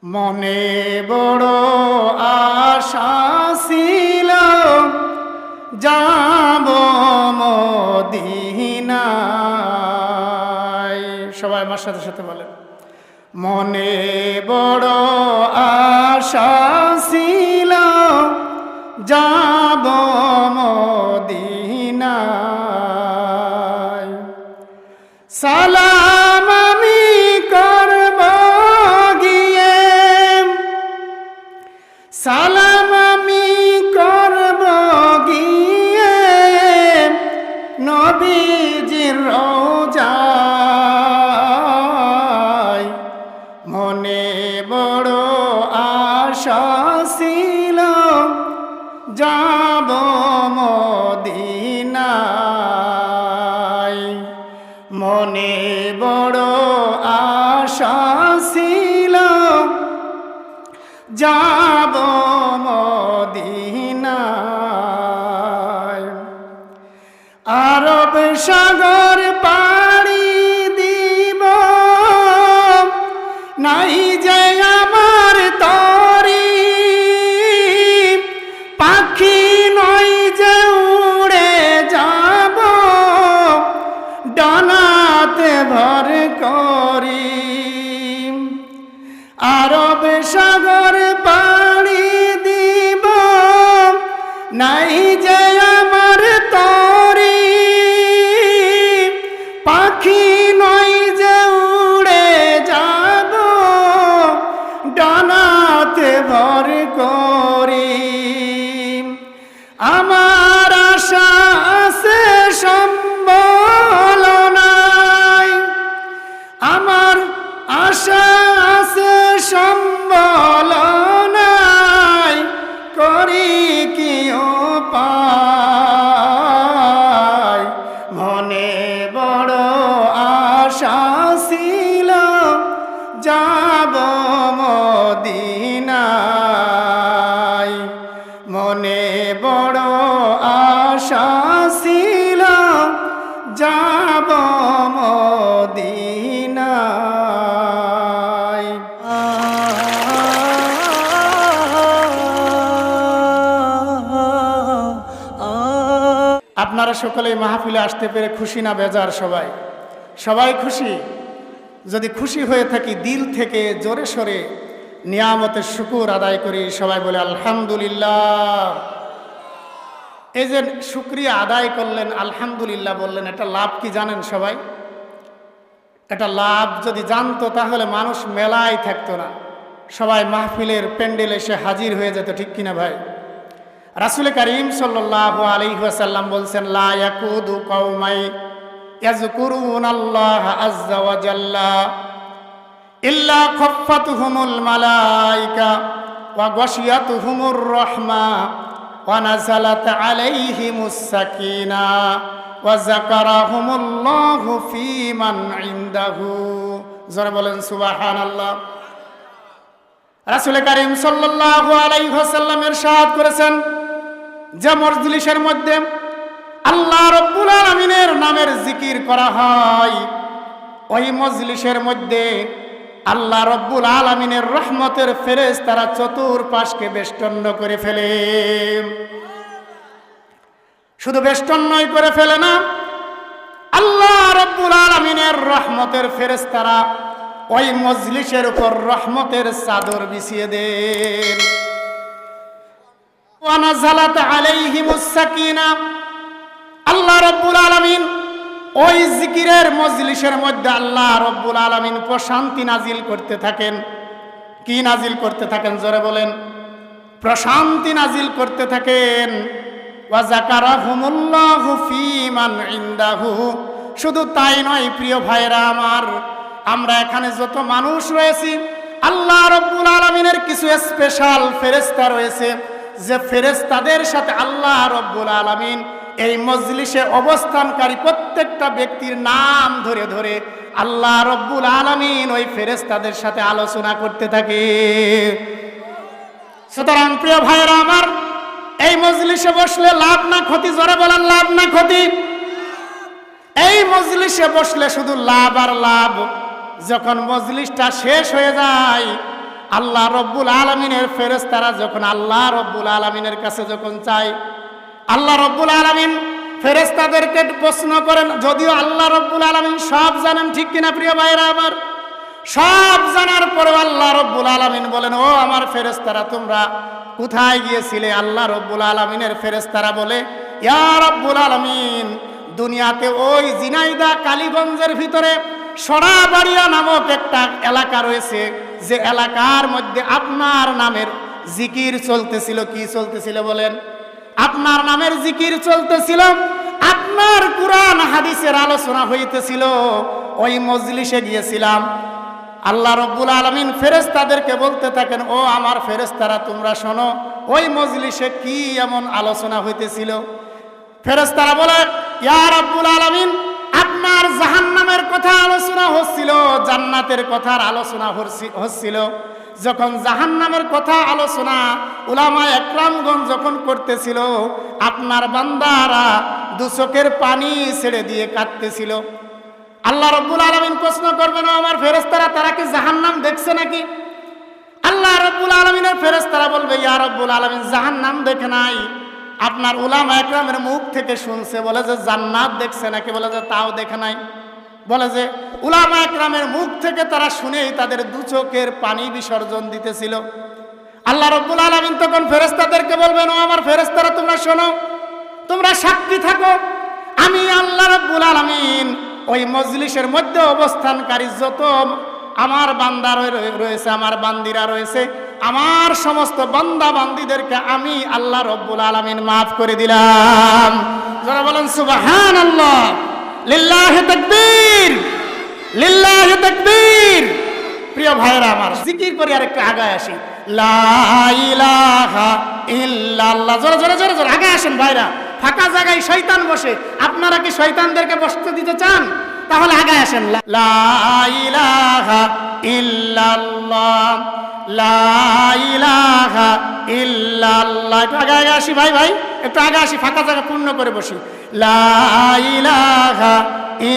মনে বড় আশা ছিল যাব মদিনায়। সবাই আমার সাথে সাথে বলেন, মনে বড় আশা ছিল যাব মদিনায়। সালাম আমি করব গিয়ে, সালাম আমি করব গিয়ে নবীজির রওজায়। মনে বড় আশা ছিল যাব মদিনায়। মনে বড় আশা ছিল যাব মদিনায়। আরব সাগর পাড়ি দিব, নাই যে আমার তরি, পাখি নই যে উড়ে যাব, ডানাতে ভর করি। আরব সাগর পাড়ি দিব, নাই যে আমার তরি, পাখি নই যে উড়ে যাব, ডানাতে ভর করি। আমার আশা আছে সম্বল নাই, আমার আশা আছে সম্বল নাই, করি কি উপায়। মনে বড় আশা ছিল যাব মদিনায়। মনে বড় আশা ছিল যাব মদিনায়। আপনারা সকলেই মাহফিলে আসতে পেরে খুশি না বেজার? সবাই সবাই খুশি? যদি খুশি হয়ে থাকি দিল থেকে জোরে সোরে নিয়ামতের শুকর আদায় করি। সবাই বলে আলহামদুলিল্লাহ। এই যে শুকরিয়া আদায় করলেন, আলহামদুলিল্লাহ বললেন, এটা লাভ কি জানেন সবাই? এটা লাভ যদি জানতো তাহলে মানুষ মেলায় থাকতো না, সবাই মাহফিলের প্যান্ডেল এসে হাজির হয়ে যেত, ঠিক কিনা ভাই? রাসূল করিম সাল্লাল্লাহু আলাইহি ওয়াসাল্লাম বলছেন, লা ইয়াকুদু কওমাই ইয়াযকুরুনাল্লাহা আযজা ওয়া জাল্লা ইল্লা খাফফাতুহুমুল মালায়েকা ওয়া গাশিয়াতুহুমুর রাহমা ওয়া নাযালাত আলাইহিমুস সাকিনা ওয়া যাকারাহুমুল্লাহু ফী মান ইনদাহু। যারা বলেন সুবহানাল্লাহ। রাসূল করিম সাল্লাল্লাহু আলাইহি ওয়াসাল্লাম ইরশাদ করেছেন যে মজলিসের মধ্যে আল্লাহ রাব্বুল আলামিনের নামের জিকির করা হয়, ওই মজলিসের মধ্যে আল্লাহ রাব্বুল আলামিনের রহমতের ফেরেশতারা চতুর্পাশকে বেষ্টন করে ফেলে। শুধু বেষ্টনই করে ফেলে না, আল্লাহ রাব্বুল আলামিনের রহমতের ফেরেশতারা ওই মজলিসের উপর রহমতের চাদর বিছিয়ে দেন। ওয়া নাযালাত আলাইহিমুস সাকিনা, আল্লাহ রাব্বুল আলামিন ওই জিকিরের মজলিসের মধ্যে আল্লাহ রাব্বুল আলামিন প্রশান্তি নাজিল করতে থাকেন। কি নাজিল করতে থাকেন? জোরে বলেন। প্রশান্তি নাজিল করতে থাকেন। ওয়া যাকারাহুমুল্লাহু ফী মান ইনদাহু। শুধু তাই নয় প্রিয় ভাইরা আমার, আমরা এখানে যত মানুষ রয়েছি, আল্লাহ রাব্বুল আলামিনের কিছু স্পেশাল ফেরেশতা রয়েছে, যে ফেরেশতাদের সাথে আল্লাহ রাব্বুল আলামিন এই মজলিসে অবস্থানকারী প্রত্যেকটা ব্যক্তির নাম ধরে ধরে আল্লাহ রাব্বুল আলামিন ওই ফেরেশতাদের সাথে আলোচনা করতে থাকে। সুতরাং প্রিয় ভাইরা আমার, এই মজলিসে বসলে লাভ না ক্ষতি? জোরে বলেন, লাভ না ক্ষতি? এই মজলিসে বসলে শুধু লাভ আর লাভ। যখন মজলিসটা শেষ হয়ে যায়, আল্লাহ রব্বুল আলামিনের ফেরেশতারা যখন আল্লাহ রব্বুল আলামিনের কাছে যখন চায়, আল্লাহ রব্বুল আলামিন ফেরেশতাদেরকে প্রশ্ন করেন, যদিও আল্লাহ রব্বুল আলামিন সব জানেন, ঠিক কিনা প্রিয় ভাইরা আমার? সব জানার পরেও আল্লাহ রব্বুল আলামিন বলেন, ও আমার ফেরেশতারা তোমরা কোথায় গিয়েছিলে? আল্লাহ রব্বুল আলামিনের ফেরেশতারা বলে, ইয়া রব্বুল আলামিন, দুনিয়াতে ওই ঝিনাইদহ কালীগঞ্জের ভিতরে সরাবাড়িয়া নামক একটা এলাকা রয়েছে, যে এলাকার মধ্যে আপনার নামের জিকির চলতেছিল। কি চলতেছিল বলেন? আপনার নামের জিকির চলতেছিল, আপনার কুরআন হাদিসের আলোচনা হইতেছিল। ওই মজলিসে গিয়েছিলাম। আল্লাহ রব্বুল আলামিন ফেরেশতাদেরকে বলতে থাকেন, ও আমার ফেরেশতারা তোমরা শোনো, ওই মজলিসে কি এমন আলোচনা হইতেছিল? ফেরেশতারা বলে, ইয়া রব্বুল আলামিন, আপনার জাহান্নামের কথা আলোচনা হচ্ছিল, জান্নাতের কথার আলোচনা হচ্ছিল। যখন জাহান্নামের কথা আলোচনা উলামা একরামগণ যখন করতেছিল, আপনার বান্দারা দু চোখের পানি ছেড়ে দিয়ে কাঁদতেছিল। আল্লাহ রব্বুল আলামিন প্রশ্ন করবেন, আমার ফেরেশতারা তারা কি জাহান্নাম দেখছে নাকি? আল্লাহ রব্বুল আলামিনের ফেরেশতারা বলবে, ইয়া রব্বুল আলামিন, জাহান্নাম দেখে নাই, আপনার উলামা একরামের মুখ থেকে শুনছে। বলে যে জান্নাত দেখছে নাকি? বলে যে তাও দেখে নাই। বলে যে উলামা একরামের মুখ থেকে তারা শুনেই তাদের দু চোখের পানি বিসর্জন দিতেছিল। আল্লাহ রব্বুল আলামিন তখন ফেরেশতাদেরকে বলবেন, ও আমার ফেরেশতারা তোমরা শোনো, তোমরা সাক্ষী থাকো, আমি আল্লাহ রব্বুল আলামিন ওই মজলিসের মধ্যে অবস্থানকারী যত আমার বান্দা রয়েছে, আমার বান্দিরা রয়েছে, আমার সমস্ত বান্দা বান্দিদেরকে আমি আল্লাহ রব্বুল আলামিন মাফ করে দিলাম। যারা বলেন সুবহানাল্লাহ, লিল্লাহি তাকবীর, লিল্লাহি তাকবীর। প্রিয় ভাইরা আমার, জিকির করে আরেকটু আগায় আসি। লা ইলাহা ইল্লাল্লাহ। জোরে জোরে জোরে জোরে আগায় আসেন ভাইরা। ফাঁকা জায়গায় শয়তান বসে, আপনারা কি শয়তানদেরকে বসতে দিতে চান? তাহলে আগায় আসেন। লা ইলাহা ইল্লাল্লাহ, লা ইলাহা ইল্লাল্লাহ। একটু আগে আসি ভাই, ভাই একটু আগে আসি, ফাঁকা জায়গা পূর্ণ করে বসি। লা ইলাহা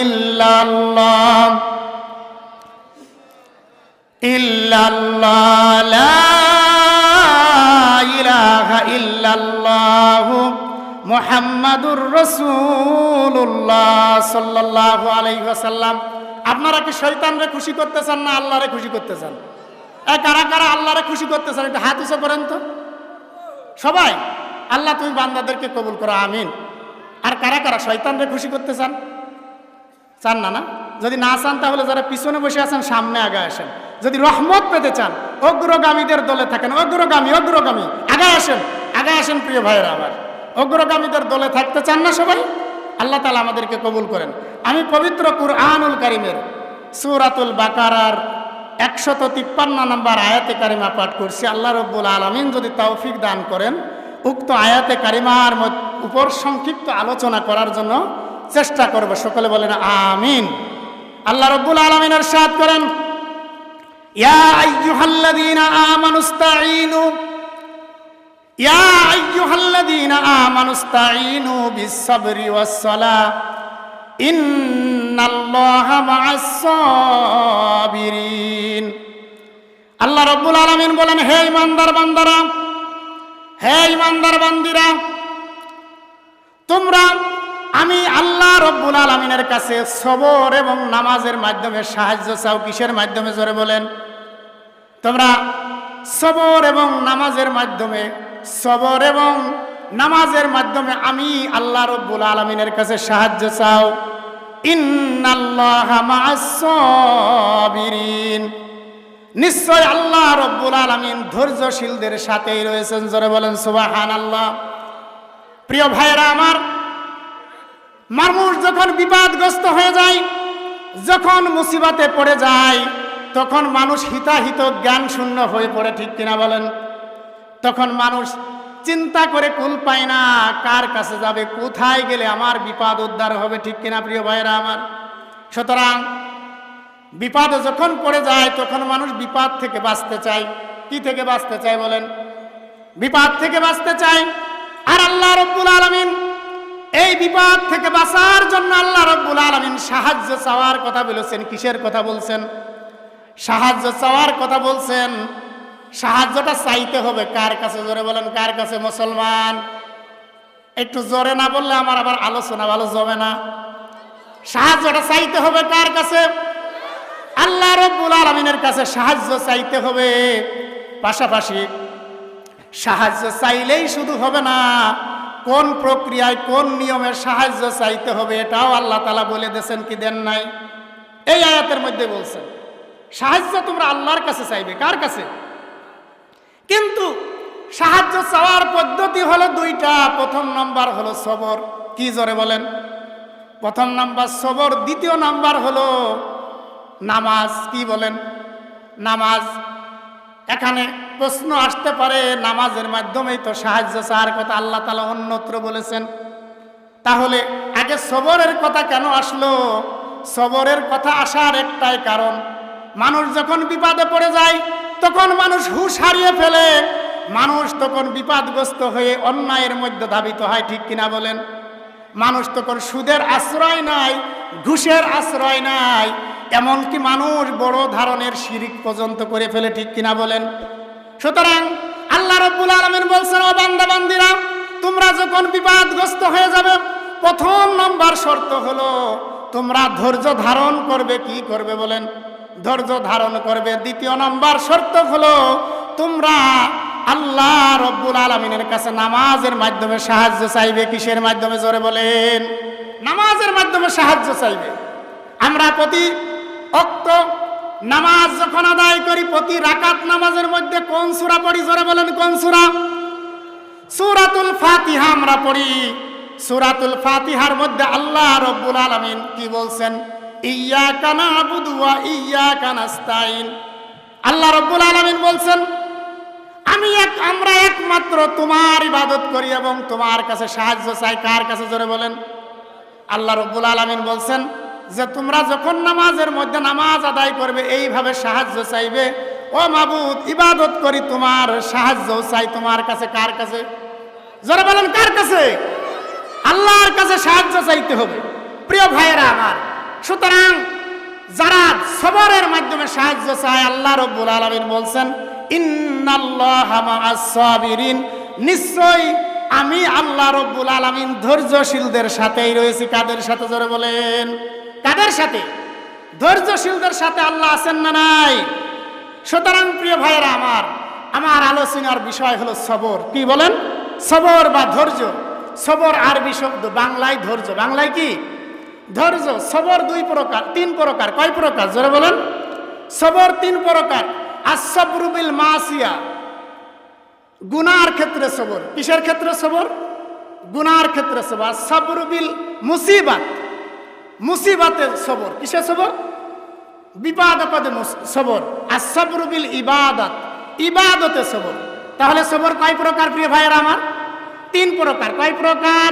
ইল্লাল্লাহ, ইল্লাল্লাহ, লা ইলাহা ইল্লাল্লাহ মুহাম্মাদুর রাসূলুল্লাহ সাল্লাল্লাহু আলাইহি ওয়াসাল্লাম। আপনারা কি শয়তানরে খুশি করতে চান না আল্লাহরে খুশি করতে চান? কারা কারা আল্লাহরে খুশি করতে চান একটু হাত উঁচু করেন তো সবাই। আল্লাহ তুমি বান্দাদেরকে কবুল করো, আমিন। আর কারা কারা শয়তানরে খুশি করতে চান? চান না? না, যদি না চান তাহলে যারা পিছনে বসে আছেন সামনে আগে আসেন। যদি রহমত পেতে চান, অগ্রগামীদের দলে থাকেন, অগ্রগামী অগ্রগামী আগে আসেন, আগে আসেন প্রিয় ভাইরা আমার। অগ্রগামীদের দলে থাকতে চান না সবাই? আল্লাহ তাআলা আমাদেরকে কবুল করেন। আমি পবিত্র কুরআনুল কারীমের সূরাতুল বাকারার 153 নম্বর আয়াতে কারিমা পাঠ করছি। আল্লাহ রাব্বুল আলামিন যদি তৌফিক দান করেন, উক্ত আয়াতে কারিমার উপর সংক্ষিপ্ত আলোচনা করার জন্য চেষ্টা করব। সকলে বলেন আমিন। আল্লাহ রাব্বুল আলামিন ইরশাদ করেন, ইয়া আইয়ুহাল্লাযীনা আমানুস্তাঈনু, ইয়া আইয়ুহাল্লাযীনা আমানুস্তাঈনু বিস-সাবরি ওয়াস-সালাহ ইন্নাল্লাহা মা'আস-সাবিরিন। আল্লাহ রাব্বুল আলামিন বলেন, হে ঈমানদার বান্দারা, হে ঈমানদার বান্দিরা, তোমরা আমি আল্লাহ রাব্বুল আলামিনের কাছে সবর এবং নামাজের মাধ্যমে সাহায্য চাও। কিসের মাধ্যমে? জোরে বলেন। তোমরা সবর এবং নামাজের মাধ্যমে, সবর এবং নামাজের মাধ্যমে আমি আল্লাহ রাব্বুল আলামিনের কাছে সাহায্য চাও। ইন্নাল্লাহা মা'আস-সাবিরিন, নিশ্চয় আল্লাহ রাব্বুল আলামিন ধৈর্যশীলদের সাথেই রয়েছেন। জোরে বলেন সুবহানাল্লাহ। প্রিয় ভাইরা আমার, মানুষ যখন বিপদগ্রস্ত হয়ে যায়, যখন মুসিবতে পড়ে যায়, তখন মানুষ হিতাহিত জ্ঞান শূন্য হয়ে পড়ে, ঠিক কিনা বলেন? তখন মানুষ চিন্তা করে কুল পায় না, কার কাছে যাবে, কোথায় গেলে আমার বিপদ উদ্ধার হবে, ঠিক কিনা প্রিয় ভাইরা আমার? সুতরাং বিপদ যখন পড়ে যায় তখন মানুষ বিপদ থেকে বাঁচতে চায়। কি থেকে বাঁচতে চায় বলেন? বিপদ থেকে বাঁচতে চায়। আর আল্লাহ রাব্বুল আলামিন এই বিপদ থেকে বাঁচার জন্য আল্লাহ রাব্বুল আলামিন সাহায্য চাওয়ার কথা বলেছেন। কিসের কথা বলছেন? সাহায্য চাওয়ার কথা বলছেন। সাহায্যটা চাইতে হবে কার কাছে? জোরে বলেন, কার কাছে? মুসলমান। একটু জোরে না বললে আমার আবার আলোচনা ভালো জমে না। সাহায্যটা চাইতে হবে কার কাছে? আল্লাহ রাব্বুল আলামিনের কাছে সাহায্য চাইতে হবে। পাশাপাশি সাহায্য চাইলেই শুধু হবে না, কোন প্রক্রিয়ায় কোন নিয়মের সাহায্য চাইতে হবে এটাও আল্লাহ তাআলা বলে দিয়েছেন, কি দেন নাই? এই আয়াতের মধ্যে বলছেন সাহায্য তোমরা আল্লাহর কাছে চাইবে। কার কাছে? কিন্তু সাহায্য চাওয়ার পদ্ধতি হলো দুইটা। প্রথম নাম্বার হলো সবর। কি জোরে বলেন? প্রথম নাম্বার সবর, দ্বিতীয় নাম্বার হলো নামাজ। কি বলেন? নামাজ। এখানে প্রশ্ন আসতে পারে, নামাজের মাধ্যমেই তো সাহায্য চাওয়ার কথা আল্লাহ তাআলা অন্যত্র বলেছেন, তাহলে আগে সবরের কথা কেন আসলো? সবরের কথা আসার একটাই কারণ, মানুষ যখন বিপদে পড়ে যায় তখন মানুষ হুঁশ হারিয়ে ফেলে, মানুষ তখন বিপদগ্রস্ত হয়ে অন্যায়ের মধ্যে ধাবিত হয়। ঠিক কিনা বলেন? মানুষ তখন সুদের আশ্রয় নাই, ঘুষের আশ্রয় নাই, এমনকি মানুষ বড় ধরনের শিরিক পর্যন্ত করে ফেলে। ঠিক কিনা বলেন? সুতরাং আল্লাহ রাব্বুল আলামিন বলছেন, ও বান্দা বান্দিরা, তোমরা যখন বিপদগ্রস্ত হয়ে যাবে, প্রথম নম্বর শর্ত হলো তোমরা ধৈর্য ধারণ করবে। কি করবে বলেন? ধৈর্য ধারণ করবে। দ্বিতীয় নম্বর শর্ত হলো তোমরা আল্লাহ রাব্বুল আলামিনের কাছে নামাজের মাধ্যমে সাহায্য চাইবে। কিসের মাধ্যমে? জোরে বলেন। নামাজের মাধ্যমে সাহায্য চাইবে। আমরা প্রতি ওয়াক্ত নামাজ যখন আদায় করি, প্রতি রাকাত নামাজের মধ্যে কোন সূরা পড়ি? জোরে বলেন, কোন সূরা? সূরাতুল ফাতিহা আমরা পড়ি। সূরাতুল ফাতিহার মধ্যে আল্লাহ রাব্বুল আলামিন কি বলছেন? ইয়্যাকা না'বুদু ওয়া ইয়্যাকা নাস্তাইন। আল্লাহ রাব্বুল আলামিন বলছেন, আমরা একমাত্র তোমার ইবাদত করি এবং তোমার কাছে সাহায্য চাই। কার কাছে? জোরে বলেন। আল্লাহ রাব্বুল আলামিন বলছেন যে তোমরা যখন নামাজের মধ্যে নামাজ আদায় করবে এইভাবে সাহায্য চাইবে। ও মাবুদ, ইবাদত করি, তোমার সাহায্য চাই তোমার কাছে। কার কাছে? জোরে বলেন, কার কাছে? আল্লাহর কাছে সাহায্য চাইতে হবে। প্রিয় ভাইয়েরা আমার, সুতরাং যারা সবরের মাধ্যমে সাহায্য চায়, আল্লাহ রাব্বুল আলামিন বলছেন, ইন্নাল্লাহা মা'আস সাবিরিন, নিশ্চয়ই আমি আল্লাহ রাব্বুল আলামিন ধৈর্যশীলদের সাথেই রয়েছি। কাদের সাথে? জোরে বলেন, কাদের সাথে? ধৈর্যশীলদের সাথে আল্লাহ আছেন না নাই? সুতরাং প্রিয় ভাইয়েরা আমার আলোচনার বিষয় হলো সবর। কি বলেন? সবর বা ধৈর্য। সবর আরবি শব্দ, বাংলায় ধৈর্য। বাংলায় কি? ধৈর্য। সবর দুই প্রকার, তিন প্রকার। কয় প্রকার? জোরে বলেন। সবর তিন প্রকার। আস-সাবরু বিল মাসিয়া, গুনার ক্ষেত্রে সবর। কিসের ক্ষেত্রে সবর? গুনার ক্ষেত্রে সবর। আস-সাবরু বিল মুসিবাত, মুসিবাতে সবর। কিসে সবর? বিপদ আপদে সবর। আস-সাবরু বিল ইবাদাত, ইবাদতে সবর। তাহলে সবর কয় প্রকার প্রিয় ভাইয়েরা আমার? তিন প্রকার। কয় প্রকার?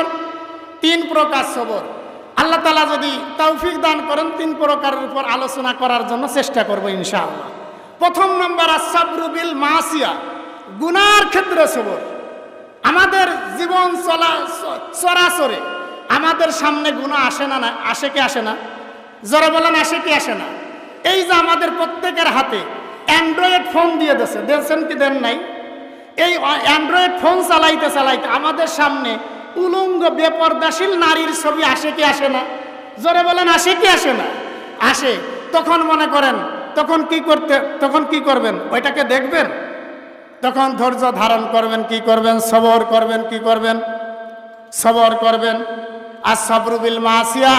তিন প্রকার সবর। আল্লাহ তাআলা যদি তৌফিক দান করেন তিন প্রকারের উপর আলোচনা করার জন্য চেষ্টা করব ইনশাআল্লাহ। প্রথম নম্বর আস-সাবরু বিল মাসিয়া, গুনার ক্ষেত্রে সবর। আমাদের জীবন চলাচলে আমাদের সামনে গুনাহ আসে না? আসে কি আসে না? জোরে বলেন, আসে কি আসে না? এই যে আমাদের প্রত্যেকের হাতে অ্যান্ড্রয়েড ফোন দিয়ে দিয়েছেন কি দেন নাই? এই অ্যান্ড্রয়েড ফোন চালাইতে চালাইতে আমাদের সামনে উলঙ্গ বেপরদাশীল নারীর ছবি আসে কি আসে না? জোরে বলেন, আসে কি আসে না? আসে। তখন মনে করেন, তখন কি করবেন? ওইটাকে দেখবেন? তখন ধৈর্য ধারণ করবেন। কি করবেন? সবর করবেন। কি করবেন? সবর করবেন। আস-সাবরু বিল মাসিয়া,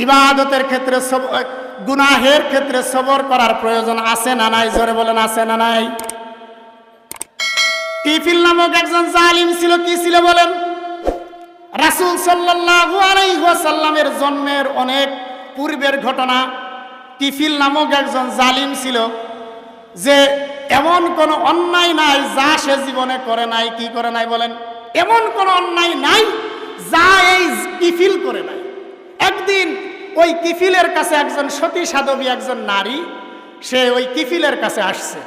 ইবাদতের ক্ষেত্রে, গুনাহের ক্ষেত্রে সবর করার প্রয়োজন আছে না নাই? জোরে বলেন, আছে না নাই? কিফিল নামক একজন জালিম ছিল। কি ছিল বলেন? রাসূল সাল্লাল্লাহু আলাইহি ওয়াসাল্লামের জন্মের অনেক পূর্বের ঘটনা। কিফিল নামক একজন জালিম ছিল যে এমন কোন অন্যায় নাই যা সে জীবনে করে নাই। কি করে নাই বলেন? এমন কোন অন্যায় নাই যা এই কিফিল করে নাই। একদিন ওই কিফিলের কাছে একজন সতী সাধবী, একজন নারী, সে ওই কিফিলের কাছে আসছে।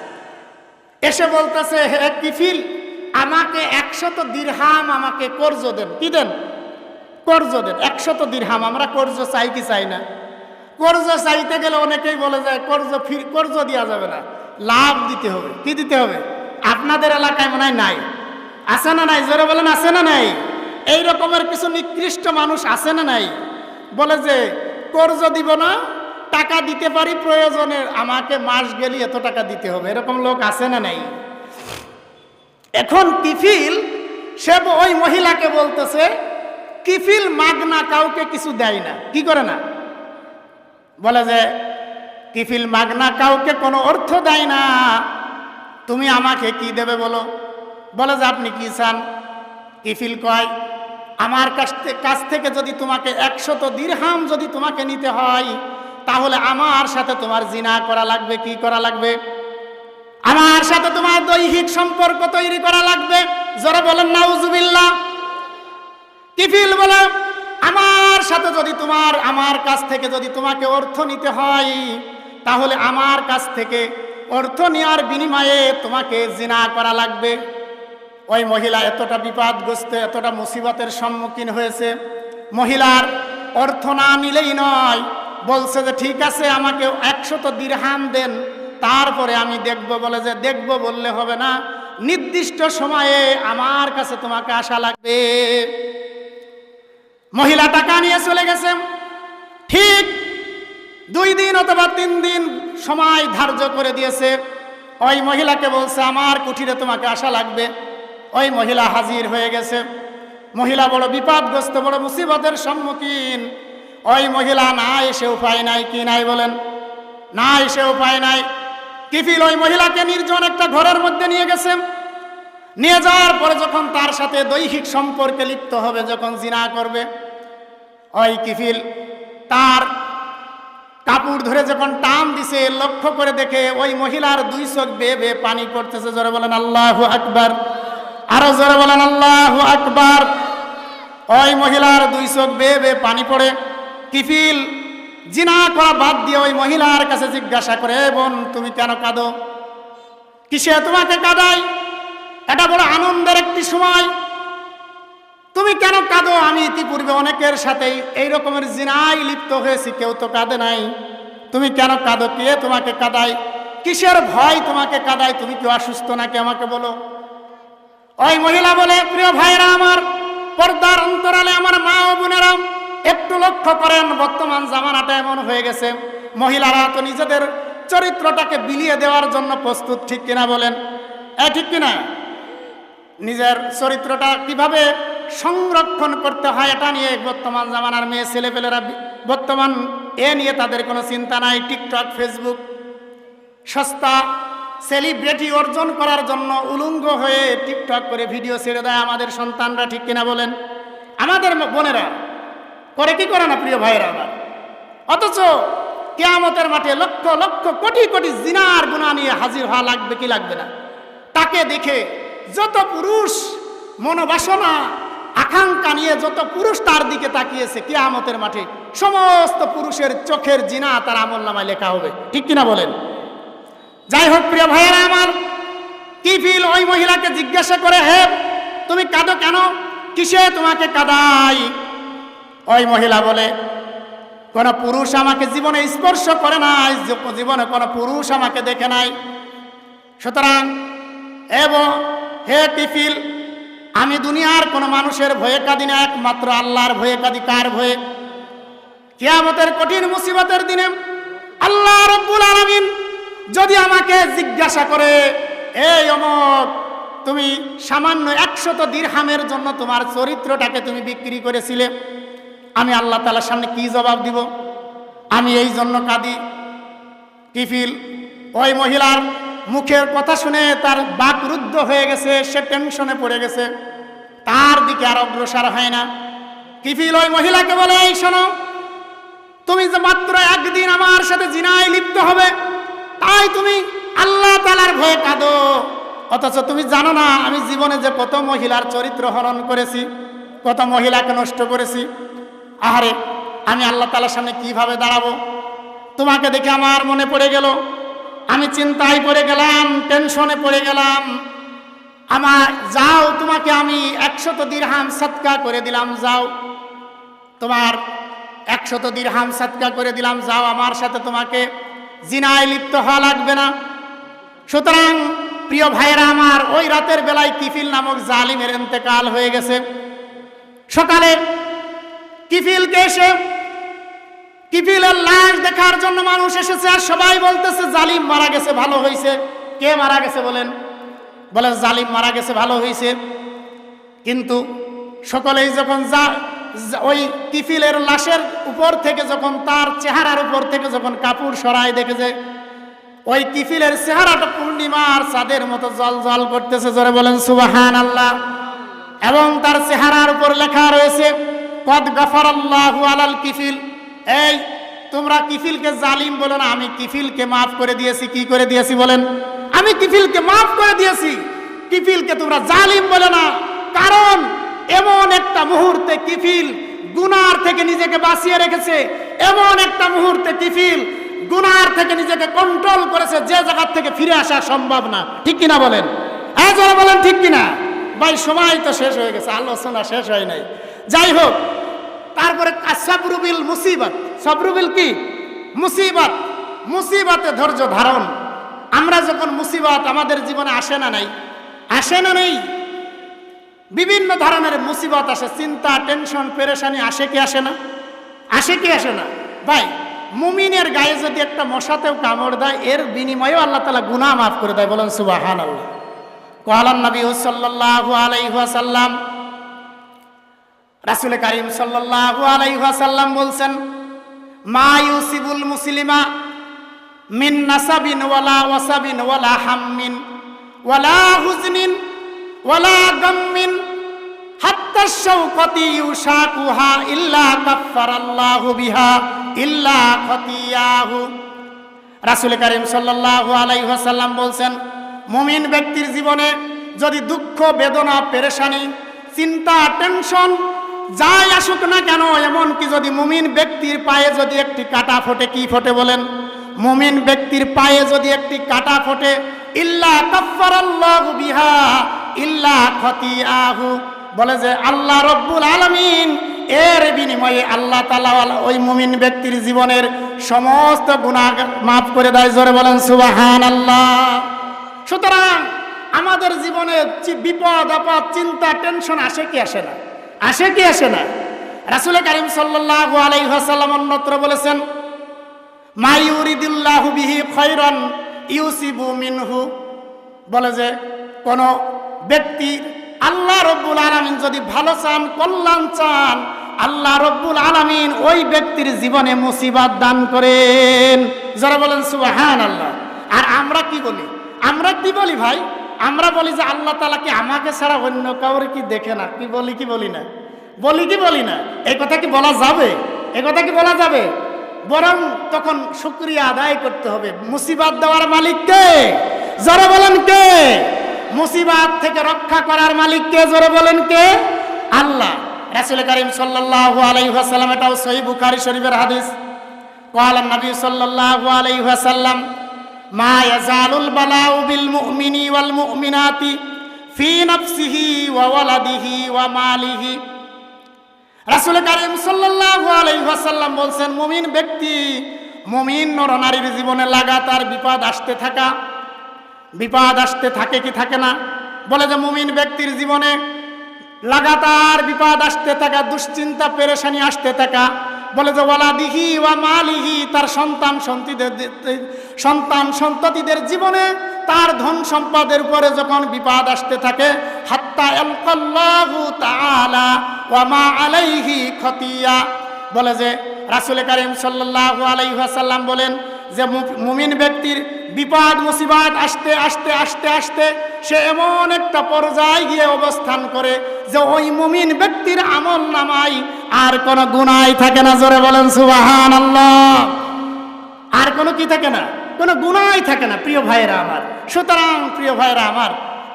এসে বলতেছে, হে কিফিল, আমাকে 100 দিরহাম আমাকে কর্জ দেন। কি দেন? কর্জ দেন। 100 দিরহাম। আমরা কর্জ চাই কি চাই না? কর্জ চাইতে গেলে অনেকেই বলে যায় কর্জ দেওয়া যাবে না, লাভ দিতে হবে। কি দিতে হবে? আপনাদের এলাকায় মনে হয় নাই, আছে না নাই? জোরে বলেন, আছে না নাই? এই রকমের কিছু নিকৃষ্ট মানুষ আছে না নাই? বলে যে কর্জ দিব না, টাকা দিতে পারি প্রয়োজনে, আমাকে মাস গেলে এত টাকা দিতে হবে। এরকম লোক আছে না নাই? এখন কিফিল সে ওই মহিলাকে বলতেছে, কিফিল মাগনা কাউকে কিছু দেয় না। কি করে না? বলে যে কিফিল মাগনা কাউকে কোনো অর্থ দেয় না, তুমি আমাকে কি দেবে বলো? বলে যে আপনি কি চান? কিফিল কয়, আমার কাছ থেকে যদি তোমাকে 100 দিরহাম যদি তোমাকে নিতে হয়, তাহলে আমার সাথে তোমার জিনা করা লাগবে। কি করা লাগবে? আমার সাথে তোমার দৈহিক সম্পর্ক তৈরি করা লাগবে। যারা বলেন নাউজুবিল্লাহ। কিফিল বলে, আমার সাথে যদি আমার কাছ থেকে যদি তোমাকে অর্থ নিতে হয়, তাহলে আমার কাছ থেকে অর্থ নেওয়ার বিনিময়ে তোমাকে জিনা করা লাগবে। ওই মহিলা এতটা বিপদগ্রস্ত, এতটা মুসিবতের সম্মুখীন হয়েছে, মহিলার অর্থ না নিলেই নয়, বলছে যে ঠিক আছে আমাকে 100 দিরহাম দেন, তারপরে আমি দেখব। বলে যে দেখব বললে হবে না, নির্দিষ্ট সময়ে আমার কাছে তোমাকে আসা লাগবে। মহিলা টাকা নিয়ে চলে গেছে। ঠিক 2 দিন অথবা 3 দিন সময় ধার্য করে দিয়েছে। ওই মহিলাকে বলছে আমার কুঠিরে তোমাকে আসা লাগবে। ওই মহিলা হাজির হয়ে গেছে। মহিলা বড় বিপদগ্রস্ত, বড় মুসিবতের সম্মুখীন। ওই মহিলা না এসে উপায় নাই। কি নাই বলেন? না এসে উপায় নাই। কিফিল ওই মহিলাকে নির্জন একটা ঘরের মধ্যে নিয়ে গেছে। নিয়ে যাওয়ার পরে যখন তার সাথে দৈহিক সম্পর্কে লিপ্ত হবে, যখন জিনা করবে, ওই কিফিল তার কাপড় ধরে যখন টান দিছে, লক্ষ্য করে দেখে ওই মহিলার 2 চোখ বেয়ে বেয়ে পানি পড়তেছে। জোরে বলেন আল্লাহু আকবার। আরো জোরে বলেন আল্লাহু আকবার। ওই মহিলার 2 চোখ বেয়ে বেয়ে পানি পড়ে। কিফিল জিনা করা বাদ দিয়ে ওই মহিলার কাছে জিজ্ঞাসা করে, বোন তুমি কেন কাঁদো? কিসে তোমাকে কাঁদাই? এটা বড় আনন্দের একটি সময়, তুমি কেন কাঁদো? আমি ইতিপূর্বে অনেকের সাথেই এই রকমের জিনায় লিপ্ত হয়েছি, কেউ তো কাঁদে নাই। তুমি কেন কাঁদো? কে তোমাকে কাঁদাই? কিসের ভয় তোমাকে কাঁদাই? তুমি কি অসুস্থ নাকি আমাকে বলো। ওই মহিলা বলে, প্রিয় ভাইরা আমার, পর্দার অন্তরালে আমার মা ও বোনেরা, একটু লক্ষ্য করেন, বর্তমান জামানাটা এমন হয়ে গেছে, মহিলারা তো নিজেদের চরিত্রটাকে বিলিয়ে দেওয়ার জন্য প্রস্তুত। ঠিক কিনা বলেন? ঠিক কিনা? নিজের চরিত্রটা কিভাবে সংরক্ষণ করতে হয় এটা নিয়ে বর্তমান জামানার মেয়ে ছেলেপেলেরা বর্তমান নিয়ে তাদের কোনো চিন্তা নাই। টিকটক, ফেসবুক, সস্তা সেলিব্রিটি অর্জন করার জন্য উলঙ্গ হয়ে টিকটক করে ভিডিও ছেড়ে দেয় আমাদের সন্তানরা। ঠিক কিনা বলেন? আমাদের বোনেরা করে কি করে না প্রিয় ভাইয়েরা আমার? অথচ কিয়ামতের মাঠে লক্ষ লক্ষ কোটি কোটি জিনার গুনাহ নিয়ে হাজির হওয়া লাগবে কি লাগবে না? তাকে দেখে যত পুরুষ মনোবাসনা আকাঙ্ক্ষা নিয়ে যত পুরুষ তার দিকে তাকিয়েছে, কিয়ামতের মাঠে সমস্ত পুরুষের চোখের জিনা তার আমলনামায় লেখা হবে। ঠিক কিনা বলেন? যাই হোক প্রিয় ভাইয়েরা আমার, কিফিল ওই মহিলাকে জিজ্ঞাসা করে, হে তুমি কাঁদো কেন? কিসে তোমাকে কাঁদাই? ওই মহিলা বলে, কোন পুরুষ আমাকে জীবনে স্পর্শ করে নাই, জীবনে কোন পুরুষ আমাকে দেখে নাই। সুতরাং হে কিফিল, আমি দুনিয়ার কোন মানুষের ভয়ে কাঁদি না, একমাত্র আল্লাহর ভয়ে কাঁদি। কার ভয়ে? কিয়ামতের কঠিন মুসিবতের দিনে আল্লাহ রাব্বুল আলামিন যদি আমাকে জিজ্ঞাসা করে, এই অমক, তুমি সামান্য 100 দিরহামের জন্য তোমার চরিত্রটাকে তুমি বিক্রি করেছিলে, আমি আল্লাহ তাআলার সামনে কি জবাব দিব? আমি এই জন্য কাঁদি। কিফিল ওই মহিলার মুখের কথা শুনে তার বাকরুদ্ধ হয়ে গেছে, সে টেনশনে পড়ে গেছে, তার দিকে আর অগ্রসর হয় না। কিফিল ওই মহিলাকে বলে, এই শোনো, তুমি যে মাত্র 1 দিন আমার সাথে জিনায় লিপ্ত হবে, তাই তুমি আল্লাহ তাআলার ভয়ে কাঁদো। অথচ তুমি জানো না আমি জীবনে যে কত মহিলার চরিত্র হরণ করেছি, কত মহিলাকে নষ্ট করেছি। আহারে, আমি আল্লাহ তাআলার সামনে কিভাবে দাঁড়াবো? তোমাকে দেখে আমার মনে পড়ে গেল, আমি চিন্তায় পড়ে গেলাম, টেনশনে পড়ে গেলাম। যাও, তোমাকে আমি 100 দিরহাম সদকা করে দিলাম, যাও, তোমার 100 দিরহাম সদকা করে দিলাম, যাও, আমার সাথে তোমাকে জিনায় লিপ্ত হওয়া লাগবে না। সুতরাং প্রিয় ভাইয়েরা আমার, ওই রাতের বেলায় কিফিল নামক জালিমের ইন্তেকাল হয়ে গেছে। সকালে কিফিলকে এসে কিফিলের লাশ দেখার জন্য মানুষ এসেছে, আর সবাই বলতেছে জালিম মারা গেছে, ভালো হয়েছে। কে মারা গেছে বলেন? বলে জালিম মারা গেছে, ভালো হয়েছে। কিন্তু সকলেই যখন ওই কিফিলের লাশের উপর থেকে যখন তার চেহারার উপর থেকে যখন কাপড় সরায় দেখে যে ওই কিফিলের চেহারাটা পূর্ণিমার চাঁদের মতো জল জল করতেছে, জোরে বলেন সুবহানাল্লাহ। এবং তার চেহারার উপর লেখা রয়েছে কদ গাফারাল্লাহু আলাল কিফিল। এই তোমরা কিফিলকে জালিম বলো না, আমি কিফিলকে মাফ করে দিয়েছি। কি করে দিয়েছি বলেন? আমি কিফিলকে মাফ করে দিয়েছি। কিফিলকে তোমরা জালিম বলো না, কারণ এমন একটা মুহূর্তে কিফিল গুনার থেকে নিজেকে বাঁচিয়ে রেখেছে, এমন একটা মুহূর্তে কিফিল গুনার থেকে নিজেকে কন্ট্রোল করেছে যে জায়গার থেকে ফিরে আসা সম্ভব না। ঠিক কিনা বলেন? হ্যাঁ যারা বলেন ঠিক কিনা? ভাই সময় তো শেষ হয়ে গেছে, আলোচনা শেষ হয় নাই। যাই হোক, তারপরে সবরুবিল মুসিবত। সবরুবিল কি? মুসিবত। মুসিবতে ধৈর্য ধারণ। আমরা যখন মুসিবত আমাদের জীবনে আসে না নাই, আসে না নেই, বিভিন্ন ধরনের মুসিবত আসে, চিন্তা, টেনশন, পেরেশানি আসে কি আসে না? আসে কি আসে না? ভাই মুমিনের গায়ে যদি একটা মশাতেও কামড় দেয়, এর বিনিময়েও আল্লাহ তাআলা গুনাহ মাফ করে দেয়। বলেন সুবহানাল্লাহ। ক্বালান নবী সাল্লাল্লাহু আলাইহি ওয়াসাল্লাম, রাসূল কারীম সাল্লাল্লাহু আলাইহি ওয়াসাল্লাম বলছেন, মা ইউসিবুল মুসলিমা মিন নাসাবিন ওয়ালা ওয়াসাবিন ওয়ালা হাম্মিন ওয়ালা হুজনিন ওয়ালা গাম্মিন হাত্তা শাওকাতি ইউশাকুহা ইল্লা কাফফারাল্লাহু বিহা ইল্লা খাতিয়াহু। রাসূল কারীম সাল্লাল্লাহু আলাইহি ওয়াসাল্লাম বলছেন, মুমিন ব্যক্তির জীবনে যদি দুঃখ, বেদনা, পেরেশানি, চিন্তা, টেনশন যাই আসুক না কেন, এমনকি যদি মুমিন ব্যক্তির পায়ে যদি একটি কাঁটা ফোটে, কি ফোটে বলেন? মুমিন ব্যক্তির পায়ে যদি একটি কাঁটা ফোটে, ইল্লা কাফফারাল্লাহু বিহা ইল্লা খাতিয়াহু, বলে যে আল্লাহ রব্বুল আলামিন এর বিনিময়ে আল্লাহ তাআলা ওই মুমিন ব্যক্তির জীবনের সমস্ত গুনাহ মাফ করে দেয়। জোরে বলেন সুবহানাল্লাহ। সুতরাং আমাদের জীবনে বিপদ আপদ, চিন্তা, টেনশন আসে কি আসে না? আসে কি আসে না? রাসূল কারীম সাল্লাল্লাহু আলাইহি ওয়াসাল্লাম অন্যত্র বলেছেন, মা ইউরিদুল্লাহু বিহি খায়রান ইউসিবু মিনহু, বলে যে কোন ব্যক্তির আল্লাহ রব্বুল আলামিন যদি ভালো চান, কল্যাণ চান, আল্লাহ রব্বুল আলামিন ওই ব্যক্তির জীবনে মুসিবত দান করেন। যারা বলেন সুবহানাল্লাহ। আর আমরা কি বলি? আমরা কি বলি ভাই? আমরা বলি যে আল্লাহ তাআলা কি আমাকে ছাড়া অন্য কাউরে কি দেখে না? কি বলি কি বলি না? বলি কি বলি না? এই কথা কি বলা যাবে? এই কথা কি বলা যাবে? বরং তখন শুকরিয়া আদায় করতে হবে। মুসিবত দেওয়ার মালিক কে? যারা বলেন কে? মুসিবত থেকে রক্ষা করার মালিক কে? জোরে বলেন কে? আল্লাহ। রাসূল কারীম সাল্লাল্লাহু আলাইহি ওয়াসাল্লাম, এটাও সহিহ বুখারী শরীফের হাদিস, ক্বালান নবী সাল্লাল্লাহু আলাইহি ওয়াসাল্লাম, মা ইয়াজালুল বালাউ বিল মুমিনি ওয়াল মুমিনাতি ফি নাফসিহি ওয়া ওয়ালাদিহি ওয়া মালিহি। রাসূল কারীম সাল্লাল্লাহু আলাইহি ওয়াসাল্লাম বলছেন, মুমিন ব্যক্তি, মুমিন নরনারীর জীবনে লাগাতার বিপদ আসতে থাকা, বিপদ আসতে থাকে কি থাকে না? বলে যে মুমিন ব্যক্তির জীবনে লাগাতার বিপদ আসতে থাকা, দুশ্চিন্তা, পেরেশানি আসতে থাকা। বলে যে ওয়ালাদিহি ওয়া মালিহি, তার সন্তান সন্ততিদের জীবনে, তার ধন সম্পদের উপরে যখন বিপদ আসতে থাকে, হাত্তা আলকাল্লাহু তাআলা ওয়া মা আলাইহি খাতিয়া। বলে যে রাসূল কারীম সাল্লাল্লাহু আলাইহি ওয়াসাল্লাম বলেন যে মুমিন ব্যক্তির বিপদ মুসিবত আসতে আসতে আসতে আসতে সে এমন একটা পর্যায়ে গিয়ে অবস্থান করে যে ওই মুমিন ব্যক্তির আমল নামায় আর কোনো গুনাহ থাকে না। জোরে বলেন সুবহানাল্লাহ। আর কোনো কি থাকে না? কোনো গুনাহ থাকে না। প্রিয় ভাইরা আমার, সুতরাং প্রিয় ভাইরা আমার,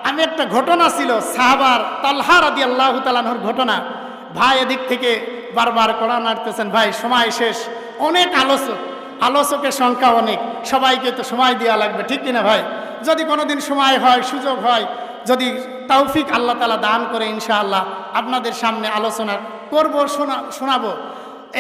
আমি একটা ঘটনা ছিল সাহাবার তালহা রাদিয়াল্লাহু তাআলা আনহুর ঘটনা। ভাই এদিক থেকে বারবার কোরআন নাড়তেছেন, ভাই সময় শেষ, অনেক আলোচকের সংখ্যা অনেক, সবাইকে তো সময় দেওয়া লাগবে, ঠিক কিনা ভাই? যদি কোনোদিন সময় হয়, সুযোগ হয়, যদি তৌফিক আল্লাহ তাআলা দান করে, ইনশাআল্লাহ আপনাদের সামনে আলোচনা করব, শোনাবো।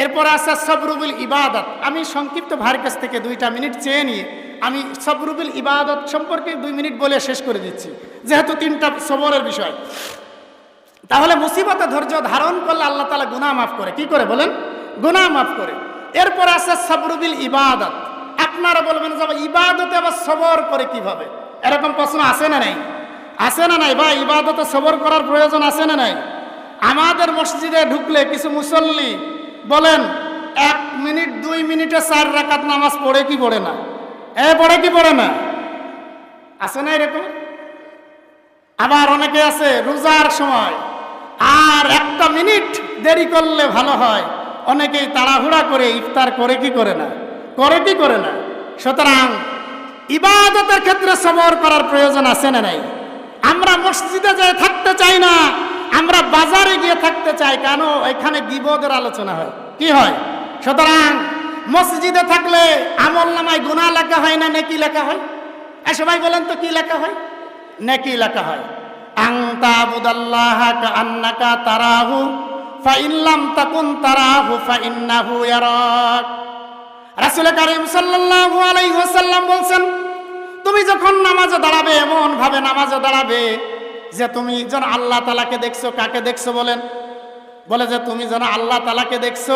এরপর আছে সবরুবিল ইবাদত। আমি সংক্ষিপ্ত ভাইয়ের কাছ থেকে 2টা মিনিট চেয়ে নিয়ে আমি সবরুবিল ইবাদত সম্পর্কে 2 মিনিট বলে শেষ করে দিচ্ছি, যেহেতু 3টা সবরের বিষয়। তাহলে মুসিবতে ধৈর্য ধারণ করলে আল্লাহ তাআলা গুনাহ মাফ করে। কি করে বলেন? গুনাহ মাফ করে। এরপর আছে সবরুবিল ইবাদত। আপনারা বলবেন যে ইবাদতে আবার সবর করে কিভাবে? এরকম প্রশ্ন আছে না নাই? আছে না নাই? বা ইবাদতে সবর করার প্রয়োজন আছে না নাই? আমাদের মসজিদে ঢুকলে কিছু মুসল্লি বলেন 1 মিনিট 2 মিনিটে 4 রাকাত নামাজ পড়ে কি পড়ে না? পড়ে কি পড়ে না? আছে না এরকম? আবার অনেকে আছে রোজার সময় আর 1টা মিনিট দেরি করলে ভালো হয়, অনেকেই তাড়াহুড়া করে ইফতার করে কি করে না? করে কি করে না? সুতরাং ইবাদতের ক্ষেত্রে সবর করার প্রয়োজন আছে না নাই? আমরা মসজিদে যেয়ে থাকতে চাই না, আমরা বাজারে গিয়ে থাকতে চাই। কেন? এখানে গীবতের আলোচনা হয়। কি হয়? সুতরাং মসজিদে থাকলে আমলনামায় গুনাহ লেখা হয় না নেকি লেখা হয়? সবাই বলেন তো কি লেখা হয়? নেকি লেখা হয়। আনতা আবুদাল্লাহা কাআন্নাকা তারাহু ফাইন লাম তাকুন তারাহু ফাইন্নাহু ইয়ারাক। রাসূল কারীম সাল্লাল্লাহু আলাইহি ওয়াসাল্লাম বলেন, তুমি যখন নামাজে দাঁড়াবে এমন ভাবে নামাজে দাঁড়াবে যে তুমি যেন আল্লাহ তাআলাকে দেখছো। কাকে দেখছো বলেন? বলে যে তুমি যেন আল্লাহ তাআলাকে দেখছো।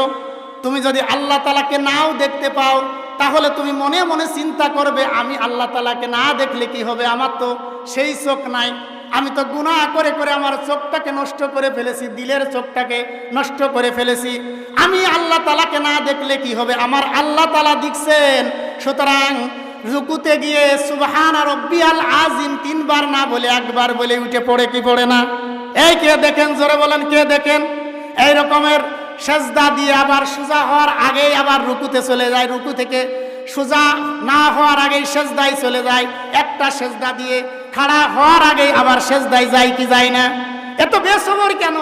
তুমি যদি আল্লাহ তাআলাকে নাও দেখতে পাও তাহলে তুমি মনে মনে চিন্তা করবে, আমি আল্লাহ তাআলাকে না দেখলে কি হবে? আমার তো সেই চোখ নাই, আমি তো গুনাহ করে করে আমার চোখটাকে নষ্ট করে ফেলেছি, দিলের চোখটাকে নষ্ট করে ফেলেছি। আমি আল্লাহ তাআলাকে না দেখলে কি হবে? আমার আল্লাহ তাআলা দেখছেন। সুতরাং রুকুতে গিয়ে সুবহানা রাব্বিয়াল আযীম 3 বার না বলে 1 বার বলে উঠে পড়ে কি পড়ে না? এই কে দেখেন? জোরে বলেন, কে দেখেন? এই রকমের সেজদা দিয়ে আবার সোজা হওয়ার আগেই আবার রুকুতে চলে যায়, রুকু থেকে সোজা না হওয়ার আগেই সেজদায় চলে যায়, একটা সেজদা দিয়ে খাড়া হওয়ার আগেই আবার সেজদায় যায় কি যায় না? এত বেসবরি কেন?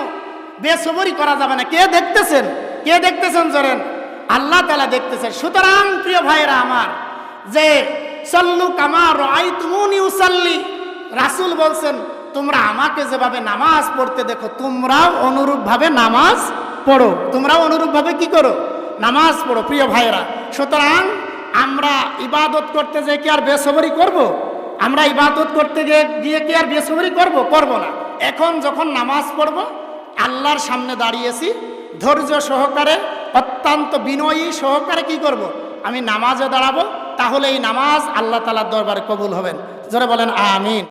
বেসবরি করা যাবে না। কে দেখতেছেন? কে দেখতেছেন? জোরেন, আল্লাহ তাআলা দেখতেছেন। সুতরাং প্রিয় ভাইরা আমার, যে সাল্লু কামা রাআইতুমুনি উসাল্লি, রাসূল বলছেন তোমরা আমাকে যেভাবে নামাজ পড়তে দেখো তোমরাও অনুরূপভাবে নামাজ পড়ো। তোমরাও অনুরূপভাবে কি করো? নামাজ পড়ো। প্রিয় ভাইরা, সুতরাং আমরা ইবাদত করতে যে কি আর বেসবরি করব? আমরা ইবাদত করতে গিয়ে কি আর বেসবরি করব? করব না। এখন যখন নামাজ পড়ব, আল্লাহর সামনে দাঁড়িয়েছি, ধৈর্য সহকারে অত্যন্ত বিনয়ী সহকারে কি করব? আমি নামাজে দাঁড়াবো। তাহলে এই নামাজ আল্লাহ তাআলার দরবারে কবুল হবেন। জোরে বলেন আমিন।